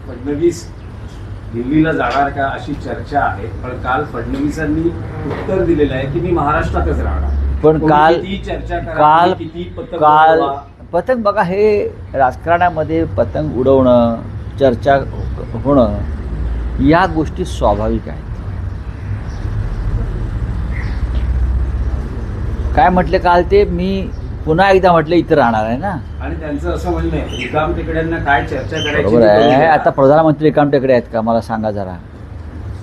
फडणवीस दिल्लीला जाणार का अशी चर्चा आहे, पण काल फडणवीसांनी उत्तर दिलेलं आहे की मी महाराष्ट्रातच राहणार. पण काल किती चर्चा करा, काल किती पतंग काल उडवा. पतंग बघा, हे राजकारणामध्ये पतंग उडवणं, चर्चा होणं या गोष्टी स्वाभाविक आहेत. काय म्हटले काल ते, मी पुन्हा एकदा म्हटलं इथं राहणार आहे ना. आणि त्यांचं असं म्हणणं आहे रिकाम टेकड्यांना काय चर्चा करायची बरोबर ती करून आहे. द्या. आता प्रधानमंत्री रिकाम टेकडे आहेत का मला सांगा जरा.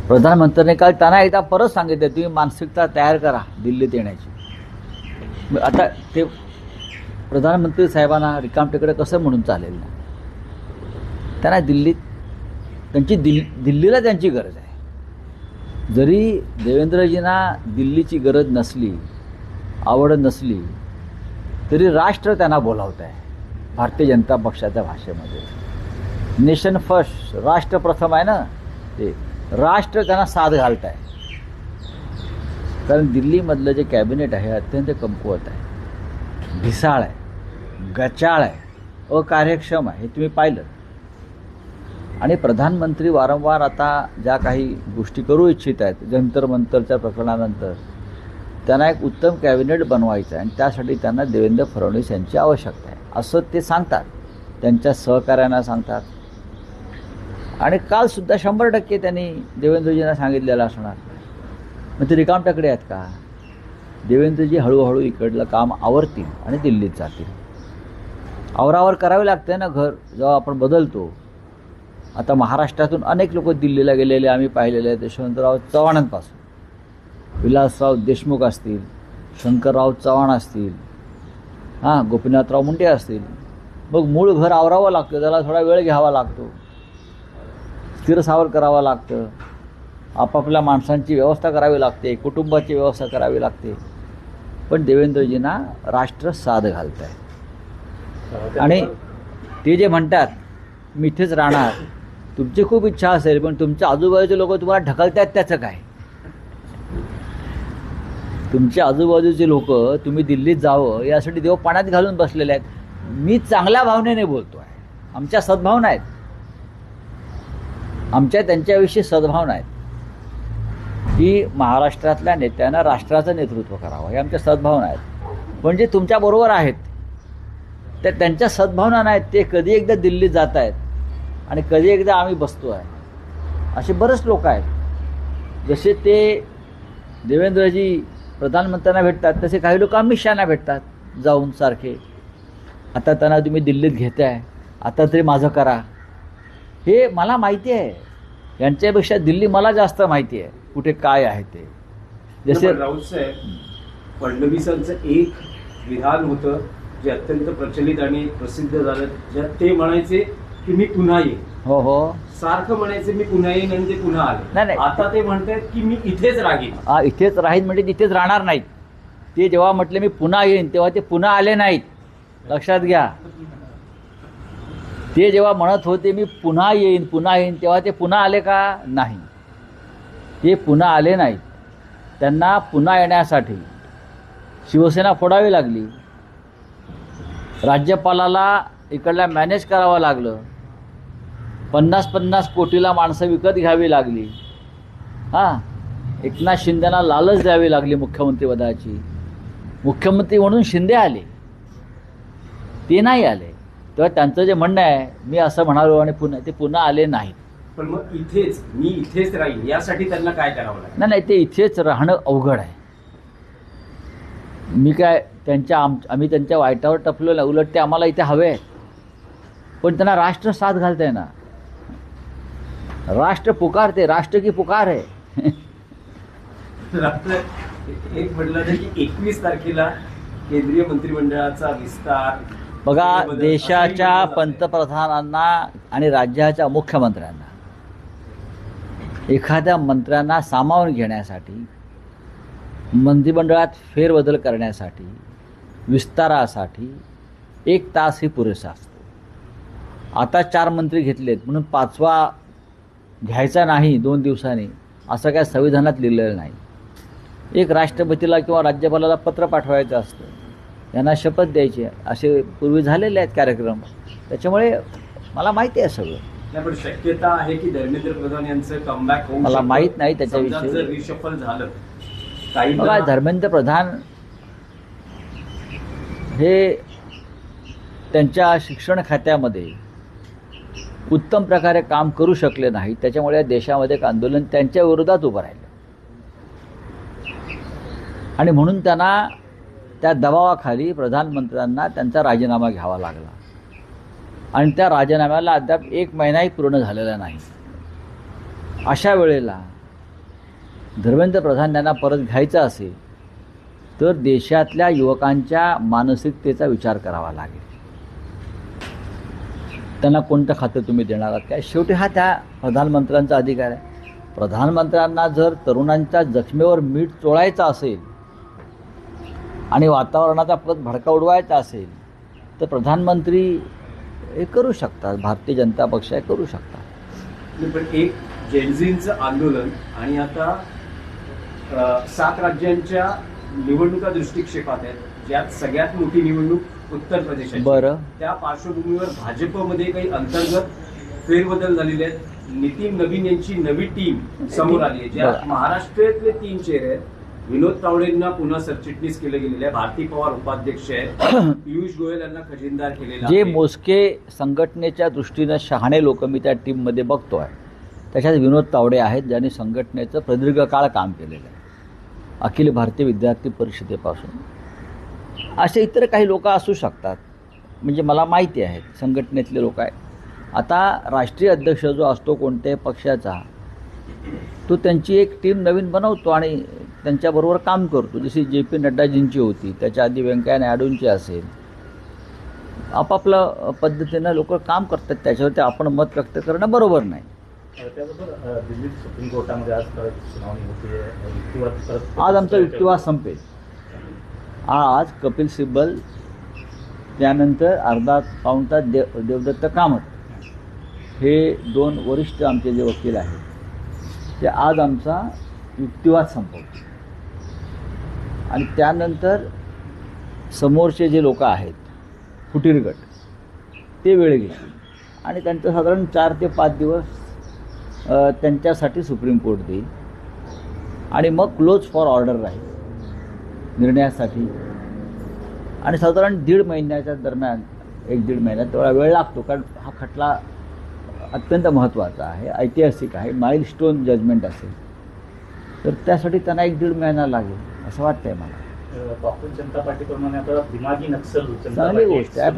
प्रधानमंत्र्यांनी काल त्यांना एकदा परत सांगितलं तुम्ही मानसिकता तयार करा दिल्लीत येण्याची. आता ते प्रधानमंत्री साहेबांना रिकाम टेकडे कसं म्हणून चालेल ना. त्यांना दिल्लीला त्यांची गरज आहे. जरी देवेंद्रजींना दिल्लीची गरज नसली, आवड नसली, तरी राष्ट्र त्यांना बोलावत आहे भारतीय जनता पक्षाच्या भाषेमध्ये. नेशन फर्स्ट, राष्ट्र प्रथम आहे ना, ते राष्ट्र त्यांना साथ घालत आहे. कारण दिल्लीमधलं जे कॅबिनेट आहे अत्यंत कमकुवत आहे, ढिसाळ आहे, गचाळ आहे, अकार्यक्षम आहे, हे तुम्ही पाहिलं. आणि प्रधानमंत्री वारंवार आता ज्या काही गोष्टी करू इच्छित आहेत जंतर मंतरच्या प्रकरणानंतर, त्यांना एक उत्तम कॅबिनेट बनवायचं आहे आणि त्यासाठी त्यांना देवेंद्र फडणवीस यांची आवश्यकता आहे असं ते सांगतात, त्यांच्या सहकाऱ्यांना सांगतात. आणि कालसुद्धा 100% त्यांनी देवेंद्रजींना सांगितलेलं असणार. मग ते रिकाम टेकडे आहेत का? देवेंद्रजी हळूहळू इकडलं काम आवरतील आणि दिल्लीत जातील. आवरावर करावे लागते ना घर, जेव्हा आपण बदलतो. आता महाराष्ट्रातून अनेक लोक दिल्लीला गेलेले आम्ही पाहिलेले आहेत. यशवंतराव चव्हाणांपासून विलासराव देशमुख असतील, शंकरराव चव्हाण असतील, गोपीनाथराव मुंडे असतील. मग मूळ घर आवरावं लागतं, त्याला थोडा वेळ घ्यावा लागतो, स्थिरसावर करावं लागतं, आपापल्या माणसांची व्यवस्था करावी लागते, कुटुंबाची व्यवस्था करावी लागते. पण देवेंद्रजींना राष्ट्र साथ घालत आहे. आणि ते जे म्हणतात मी इथेच राहणार, तुमची खूप इच्छा असेल पण तुमच्या आजूबाजूचे लोक तुम्हाला ढकलत आहेत, त्याचं काय? तुमच्या आजूबाजूचे लोक तुम्ही दिल्लीत जावं यासाठी देव पाण्यात घालून बसलेले आहेत. मी चांगल्या भावनेने बोलतो आहे, आमच्या सद्भावना आहेत, आमच्या त्यांच्याविषयी सद्भावना आहेत की महाराष्ट्रातल्या नेत्यांना राष्ट्राचं नेतृत्व करावं, हे आमच्या सद्भावना आहेत. पण जे तुमच्याबरोबर आहेत ते त्यांच्या सद्भावना नाहीत, ते कधी एकदा दिल्लीत जात आहेत आणि कधी एकदा आम्ही बसतो आहे. असे बरेच लोक आहेत. जसे ते देवेंद्रजी प्रधानमंत्र्यांना भेटतात तसे काही लोक अमित शहाना भेटतात जाऊन सारखे. आता त्यांना तुम्ही दिल्लीत घेताय, आता तरी माझं करा. हे मला माहिती आहे, यांच्यापेक्षा दिल्ली मला जास्त माहिती आहे कुठे काय आहे ते. जसे राऊत साहेब, फडणवीसांचं एक विधान होतं जे अत्यंत प्रचलित आणि प्रसिद्ध झालं, ज्यात ते म्हणायचे की मी पुन्हा येईन. हो हो, सारखं म्हणायचे मी पुन्हा येईन आणि ते पुन्हा आले. नाही. आता ते म्हणतात की मी इथेच राहीन. इथेच राहीन म्हणजे तिथेच राहणार नाहीत. ते जेव्हा म्हटले मी पुन्हा येईन तेव्हा ते पुन्हा आले नाहीत, लक्षात घ्या. ते जेव्हा म्हणत होते मी पुन्हा येईन तेव्हा ते पुन्हा आले का? नाही, ते पुन्हा आले नाहीत. त्यांना पुन्हा येण्यासाठी शिवसेना फोडावी लागली, राज्यपालाला इकडला मॅनेज करावं लागलं, 50-50 कोटीला माणसं विकत घ्यावी लागली, एकनाथ शिंदेना लालच द्यावी लागली मुख्यमंत्रीपदाची. मुख्यमंत्री म्हणून शिंदे आले, ते नाही आले. तेव्हा त्यांचं जे म्हणणं आहे मी असं म्हणालो आणि ते पुन्हा आले नाहीत. पण मग मी इथेच राहीन यासाठी त्यांना काय करावं लागेल? नाही, ते इथेच राहणं अवघड आहे. मी काय आम्ही त्यांच्या वाईटावर टपलो नाही, उलट ते आम्हाला इथे हवे आहेत. पण त्यांना राष्ट्र साथ घालतंय ना, राष्ट्र पुकारते, राष्ट्र की पुकार आहे. एक म्हटलं की 21 तारखेला केंद्रीय मंत्रिमंडळाचा विस्तार. बघा, देशाच्या पंतप्रधानांना आणि राज्याच्या मुख्यमंत्र्यांना एखाद्या मंत्र्यांना सामावून घेण्यासाठी, मंत्रिमंडळात फेरबदल करण्यासाठी, विस्तारासाठी 1 तास ही पुरेसा असतो. आता 4 मंत्री घेतलेत म्हणून 5वा घ्यायचा नाही 2 दिवसांनी असं काय संविधानात लिहिलेलं नाही. एक राष्ट्रपतीला किंवा राज्यपालाला पत्र पाठवायचं असतं, त्यांना शपथ द्यायची, असे पूर्वी झालेले आहेत कार्यक्रम. त्याच्यामुळे मला माहिती आहे सगळं. नाही, पण शक्यता आहे की धर्मेंद्र प्रधान यांचं कमबॅक होऊ मला शकतं. माहित नाही समजा त्याच्याविषयी. जर रिशफल झालं काही बघा, धर्मेंद्र प्रधान हे त्यांच्या शिक्षण खात्यामध्ये उत्तम प्रकारे काम करू शकले नाही, त्याच्यामुळे या देशामध्ये एक आंदोलन त्यांच्या विरोधात उभं राहिलं आणि म्हणून त्यांना त्या दबावाखाली प्रधानमंत्र्यांना त्यांचा राजीनामा घ्यावा लागला आणि त्या राजीनाम्याला अद्याप 1 महिनाही पूर्ण झालेला नाही. अशा वेळेला धर्मेंद्र प्रधान यांना परत घ्यायचं असेल तर देशातल्या युवकांच्या मानसिकतेचा विचार करावा लागेल. त्यांना कोणतं खातं तुम्ही देणार आहात काय? शेवटी हा त्या प्रधानमंत्र्यांचा अधिकार आहे. प्रधानमंत्र्यांना जर तरुणांच्या जखमेवर मीठ चोळायचं असेल आणि वातावरणाचा परत भडका उडवायचा असेल तर प्रधानमंत्री हे करू शकतात, भारतीय जनता पक्ष हे करू शकतात. पण एक जेनझींचं आंदोलन आणि आता 7 राज्यांच्या निवडणुका दृष्टिक्षेपात आहेत, ज्यात सगळ्यात मोठी निवडणूक उत्तर प्रदेशाची. बरं, त्या पार्श्वभूमीवर भाजपमध्ये काही अंतर्गत फेरबदल झालेले आहेत. नितीन नवीन यांची नवी टीम समोर आली आहे, ज्यात बरं. महाराष्ट्रातले 3 चेहरे आहेत. विनोद तावडेंना पुन्हा सरचिटणीस केलं गेलेलं आहे, भारती पवार उपाध्यक्ष आहेत, पियुष गोयल यांना खजिनदार केलेलं जे आहे. मोजके संघटनेच्या दृष्टीनं शहाणे लोक मी त्या टीममध्ये बघतो आहे, त्याच्यात विनोद तावडे आहेत, ज्यांनी संघटनेचं प्रदीर्घ काळ काम केलेलं आहे, अखिल भारतीय विद्यार्थी परिषदेपासून. असे इतर काही लोक असू शकतात, म्हणजे मला माहिती आहेत संघटनेतले लोक आहेत. आता राष्ट्रीय अध्यक्ष जो असतो कोणत्याही पक्षाचा, तो त्यांची एक टीम नवीन बनवतो आणि त्यांच्याबरोबर काम करतो. जशी JP नड्डाजींची होती, त्याच्या आधी व्यंकय्या नायडूंची असेल. आपापल्या पद्धतीनं लोक काम करतात, त्याच्यावरती आपण मत व्यक्त करणं बरोबर नाही. त्याबरोबर दिल्लीत सुप्रीम कोर्टामध्ये आज परत सुनावणी होती. आज आमचा युक्तिवाद संपेल. आज कपिल सिब्बल, त्यानंतर अर्धा पाऊण तास देवदत्त कामत, हे 2 वरिष्ठ आमचे जे वकील आहेत, ते आज आमचा युक्तिवाद संपवतील आणि त्यानंतर समोरचे जे लोक आहेत फुटीर गट, ते वेळ घेतील आणि त्यांचं साधारण 4 ते 5 दिवस त्यांच्यासाठी सुप्रीम कोर्ट देईल आणि मग क्लोज फॉर ऑर्डर राहील निर्णयासाठी. आणि साधारण 1.5 महिन्याच्या दरम्यान, 1-1.5 महिन्यात तेवढा वेळ लागतो, कारण हा खटला अत्यंत महत्त्वाचा आहे, ऐतिहासिक आहे, माइलस्टोन जजमेंट असेल, तर त्यासाठी त्यांना 1-1.5 महिना लागेल असं वाटतंय मला. भारतीय जनता पार्टीप्रमाणे आता दिमागी नक्सल चांगली गोष्ट आहे.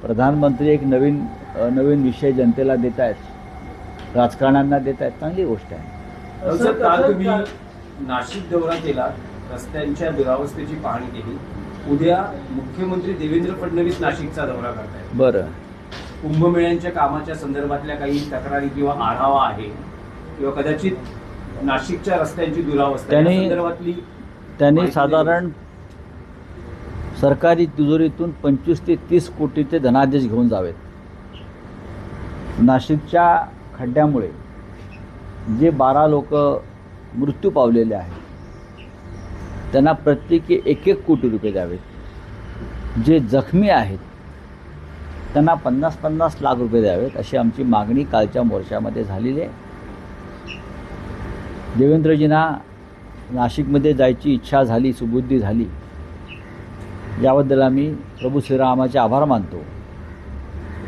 प्रधानमंत्री एक नवीन विषय जनतेला देत आहेत, राजकारण्यांना देत आहेत, चांगली गोष्ट आहे. सर, काल तुम्ही नाशिक दौरा केला, रस्त्यांच्या दुरावस्थेची पाहणी केली. उद्या मुख्यमंत्री देवेंद्र फडणवीस नाशिकचा दौरा करतायत. बरं, कुंभमेळ्यांच्या कामाच्या संदर्भातल्या काही तक्रारी किंवा आढावा आहे किंवा कदाचित नाशिकच्या रस्त्यांची दुरावस्था या संदर्भातली त्यांनी माहिती साधारण सरकारी तिजोरीतून 25 ते 30 कोटीचे धनादेश घेऊन जावेत. नाशिकच्या खड्ड्यामुळे जे 12 लोक मृत्यू पावलेले आहेत त्यांना प्रत्येकी 1-1 कोटी रुपये द्यावेत. जे जखमी आहेत त्यांना 50-50 लाख रुपये द्यावेत, अशी आमची मागणी कालच्या मोर्चामध्ये झालेली आहे. देवेंद्रजींना नाशिकमध्ये जायची इच्छा झाली, सुबुद्धी झाली, याबद्दल आम्ही प्रभू श्रीरामाचे आभार मानतो.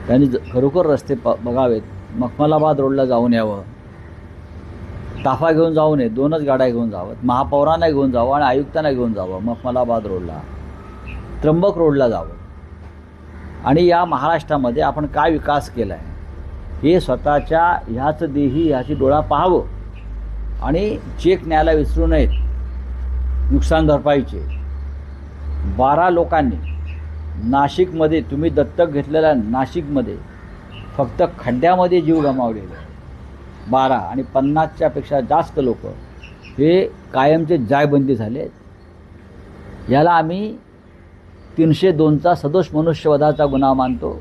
त्यांनी खरोखर रस्ते बघावेत. मखमलाबाद रोडला जाऊन यावं, ताफा घेऊन जाऊ नये, 2च गाड्या घेऊन जावं, महापौरांना घेऊन जावं आणि आयुक्तांना घेऊन जावं, मखमलाबाद रोडला, त्र्यंबक रोडला जावं आणि या महाराष्ट्रामध्ये आपण काय विकास केला आहे हे स्वतःच्या ह्याच देही ह्याची डोळा पाहावं आणि चेक न्यायला विसरू नयेत. नुकसान भरपाईचे 12 लोकांनी नाशिकमध्ये, तुम्ही दत्तक घेतलेल्या नाशिकमध्ये फक्त खड्ड्यामध्ये जीव गमावलेले 12 आणि 50च्या पेक्षा जास्त लोक हे कायमचे जायबंदी झाले आहेत. याला आम्ही 302चा सदोष मनुष्यवधाचा गुन्हा मानतो.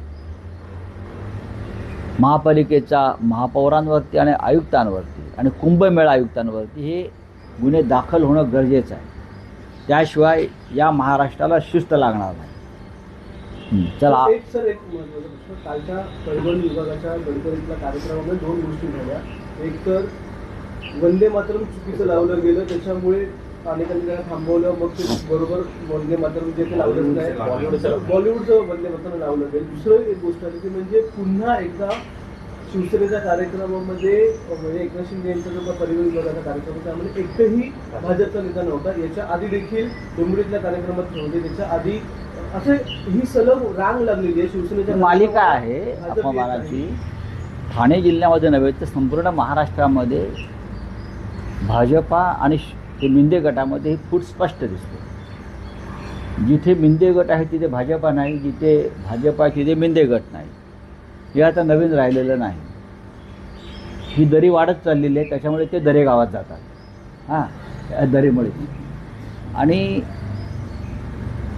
महापालिकेचा महापौरांवरती आणि आयुक्तांवरती आणि कुंभमेळा आयुक्तांवरती हे गुन्हे दाखल होणं गरजेचं आहे. त्याशिवाय या महाराष्ट्राला शिस्त लागणार नाही. चला. एक महत्त्वाचा प्रश्न. कालच्या परभणी विभागाच्या गडकरीतल्या कार्यक्रमामध्ये दोन गोष्टी झाल्या. एक तर वंदे मातरम चुकीचं लावलं गेलं, त्याच्यामुळे अनेकांनी त्याला थांबवलं. मग ते बरोबर वंदे मातरम जे ते लावलं आहे बॉलिवूडचं वंदे मातरम लावलं गेलं. दुसरं एक गोष्ट आली ती म्हणजे पुन्हा एकदा शिवसेनेच्या कार्यक्रमामध्ये म्हणजे एकनाथ शिंदे यांचा जो परिवहन विभागाचा कार्यक्रम होता त्यामध्ये एकही भाजपचा नेता नव्हता. याच्या आधी देखील डोंबिवलीतल्या कार्यक्रमात नव्हते. त्याच्या आधी असं ही सलग रांग लागलेली आहे शिवसेनेच्या मालिका आहे अपमानाची. ठाणे जिल्ह्यामध्ये नव्हे तर संपूर्ण महाराष्ट्रामध्ये भाजपा आणि ते मिंदे गटामध्ये ही फूट स्पष्ट दिसते. जिथे मिंदे गट आहे तिथे भाजपा नाही, जिथे भाजपा आहे तिथे मिंदे गट नाही. हे आता नवीन राहिलेलं नाही. ही दरी वाढत चाललेली आहे, त्याच्यामुळे ते दरे गावात जातात. हां, या दरीमुळे. आणि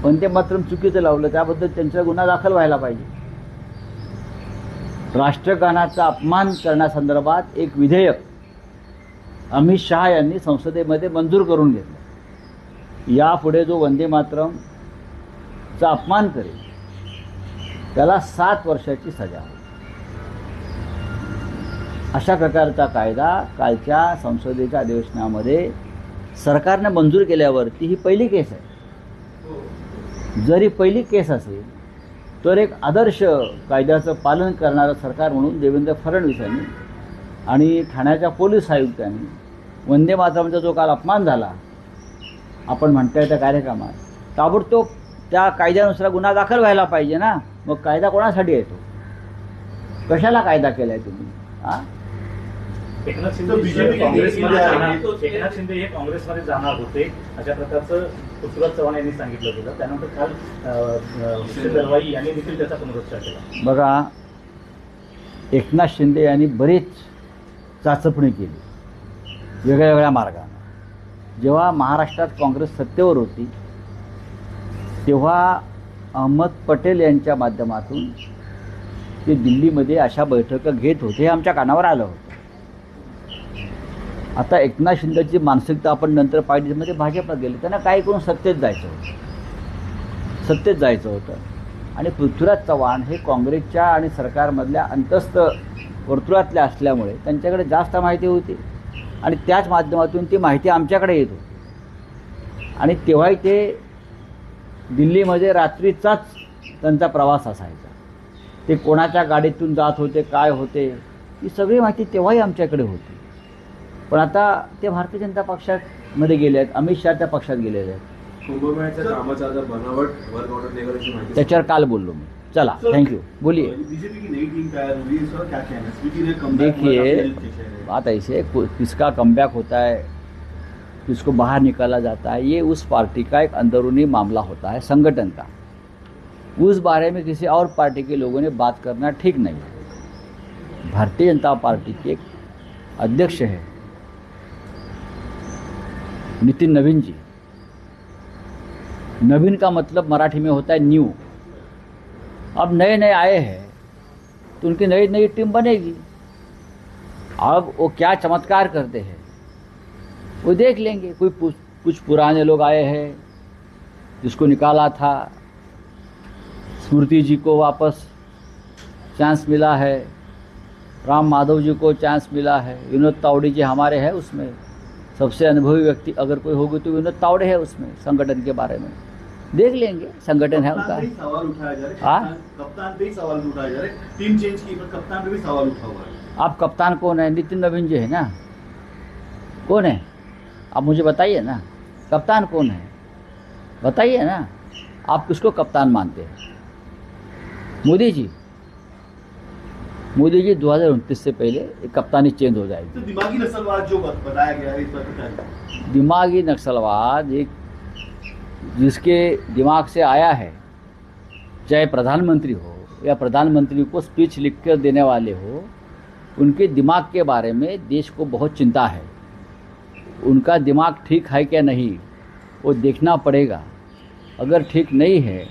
वंदे मातरम चुकीचं लावलं त्याबद्दल त्यांचा गुन्हा दाखल व्हायला पाहिजे. राष्ट्रगानाचा अपमान करण्यासंदर्भात एक विधेयक अमित शहा यांनी संसदेमध्ये मंजूर करून घेतलं. यापुढे जो वंदे मातरमचा अपमान करेल त्याला 7 वर्षाची सजा होईल. अशा प्रकारचा कायदा कालच्या संसदेच्या अधिवेशनामध्ये सरकारने मंजूर केल्यावरती ही पहिली केस आहे. जरी पहिली केस असेल तर एक आदर्श कायद्याचं पालन करणारं सरकार म्हणून देवेंद्र फडणवीसांनी आणि ठाण्याच्या पोलीस आयुक्तांनी वंदे मातरमचा जो काल अपमान झाला आपण म्हणताय त्या कार्यक्रमात, ताबडतोब त्या कायद्यानुसार गुन्हा दाखल व्हायला पाहिजे ना. मग कायदा कोणासाठी येतो? कशाला कायदा केला आहे तुम्ही? हां, एकनाथ शिंदे हे काँग्रेसमध्ये जाणार होते अशा प्रकारचं पृथ्वीराज चव्हाण यांनी सांगितलं होतं. त्यानंतर काल दलवाई यांनी देखील त्याचा पुनरुच्चार केला. बघा, एकनाथ शिंदे यांनी बरीच चाचपणी केली वेगळ्या मार्गाने. जेव्हा महाराष्ट्रात काँग्रेस सत्तेवर होती तेव्हा अहमद पटेल यांच्या माध्यमातून ते दिल्लीमध्ये अशा बैठका घेत होते, हे आमच्या कानावर आलं होतं. आता एकनाथ शिंदेची मानसिकता आपण नंतर पाहिली म्हणजे भाजपला गेले. त्यांना काय करून सत्तेत जायचं होतं. आणि पृथ्वीराज चव्हाण हे काँग्रेसच्या आणि सरकारमधल्या अंतस्थ वर्तुळातले असल्यामुळे त्यांच्याकडे जास्त माहिती होती आणि त्याच माध्यमातून ती माहिती आमच्याकडे येत होती. आणि तेव्हाही ते दिल्लीमध्ये रात्रीचाच त्यांचा प्रवास असायचा. ते कोणाच्या गाडीतून जात होते, काय होते, ही सगळी माहिती तेव्हाही आमच्याकडे होती. पण आता ते भारतीय जनता पक्षामध्ये गेले आहेत, अमित शहा त्या पक्षात गेलेले आहेत. कुंभमेळ्याच्या कामाचा बनावट वर्क ऑर्डर देकर की माहिती त्याच्यावर काल बोललो मी. चला, थैंक यू. बोलिए. बीजेपी की नई टीम तैयार हुई है, इसका क्या कहना है? स्वीटी ने कमबैक देखिए, बात ऐसे है, किसका कमबैक होता है, किसको बाहर निकाला जाता है, ये उस पार्टी का एक अंदरूनी मामला होता है, संगठन का. उस बारे में किसी और पार्टी के लोगों ने बात करना ठीक नहीं है. भारतीय जनता पार्टी के एक अध्यक्ष है नितिन नवीन जी. नवीन का मतलब मराठी में होता है न्यू. अब नए नए आए हैं तो उनकी नई नई टीम बनेगी. अब वो क्या चमत्कार करते हैं वो देख लेंगे. कुछ पुराने लोग आए हैं जिसको निकाला था, स्मृति जी को वापस चांस मिला है, राम माधव जी को चांस मिला है, विनोद तावड़े जी हमारे हैं उसमें. सबसे अनुभवी व्यक्ति अगर कोई होगी तो विनोद तावड़े है उसमें. संगठन के बारे में देख लेंगे, संगठन है उनका. सवाल उठाया जा हाँ? रहा है, कप्तान पे ही सवाल उठाया जा रहा है. टीम चेंज की पर कप्तान पे भी सवाल उठा हुआ है. आप कप्तान कौन है? नितिन नवीन जी है ना. कौन है आप मुझे बताइए ना. कप्तान कौन है बताइए ना. आप किसको कप्तान मानते हैं? मोदी जी. मोदी जी 2029 से पहले कप्तानी चेंज हो जाएगी. तो दिमागी नस्लवाद जो बताया गया है इस पर क्या है? दिमागी नक्सलवाद एक जिसके दिमाग से आया है, चाहे प्रधानमंत्री हो या प्रधानमंत्री को स्पीच लिख कर देने वाले हो, उनके दिमाग के बारे में देश को बहुत चिंता है. उनका दिमाग ठीक है क्या नहीं वो देखना पड़ेगा. अगर ठीक नहीं है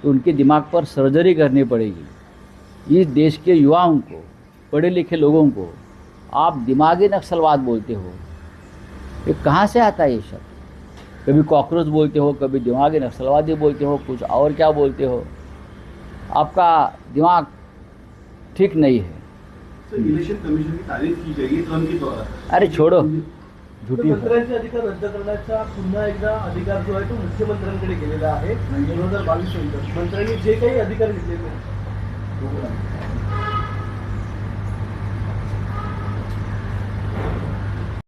तो उनके दिमाग पर सर्जरी करनी पड़ेगी. इस देश के युवाओं को, पढ़े लिखे लोगों को आप दिमागी नक्सलवाद बोलते हो, ये कहाँ से आता है ये शब्द? कभी कॉकरोच बोलते हो, कभी दिमागी नक्सलवादी बोलते हो, कुछ और क्या बोलते हो. आपका दिमाग ठीक नहीं है। सर इलेक्शन कमीशन की तारीफ की गई ट्रम्प के द्वारा। अरे छोड़ो, तर झूठी मंत्र्यांचे अधिकार रद्द करण्याचा पुन्हा एकदा अधिकार जो आहे तो मुख्यमंत्र्यांकडे गेलेला आहे 2022 नंतर मंत्र्यांनी जे काही अधिकार घेतलेले आहेत